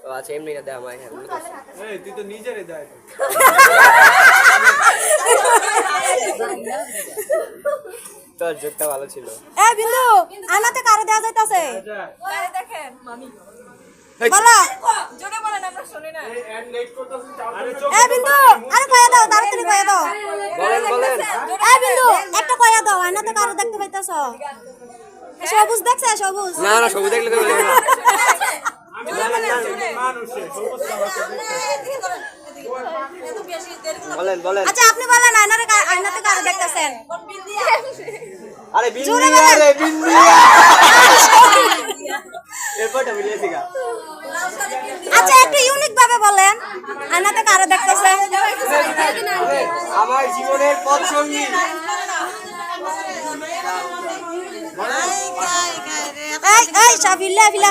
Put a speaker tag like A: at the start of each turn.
A: ও আচ্ছা এমনি না দে আমায় হ্যাঁ
B: এই তুই তো নিজেরে দেয়
A: তোর জোকটা ভালো ছিল
C: এ বিন্দু আনাতে কারে দেয়া যাইতাছে
D: কারে দেখেন মামি
C: বলো
D: জোরে বলেন আমরা শুনি না
B: এই এন্ড নেট করতেছিস আরে
C: এ বিন্দু আরে কয়া দাও তাড়াতাড়ি কয়া দাও
A: বলেন
C: এ বিন্দু একটা কয়া দাও আনাতে কারে দেখতে পাইতাছ সবুজ দেখছ সবুজ
A: না না সবুজ দেখলে তো বলবো না
B: আমি জানি মানুষে সমস্ত
A: বলেন
C: আচ্ছা আপনি বলেন আয়নাতে কারে দেখতেছেন
A: আরে
C: জোরে
A: বিন্দিয়া
C: বলেন।
A: রে বিন্দিয়া এরপরটা মিলিয়েছি গা
C: আচ্ছা একটু ইউনিক ভাবে বলেন আয়নাতে কারে দেখতেছেন
A: আমার জীবনের পথ সঙ্গী
C: এই এই সব ফিলা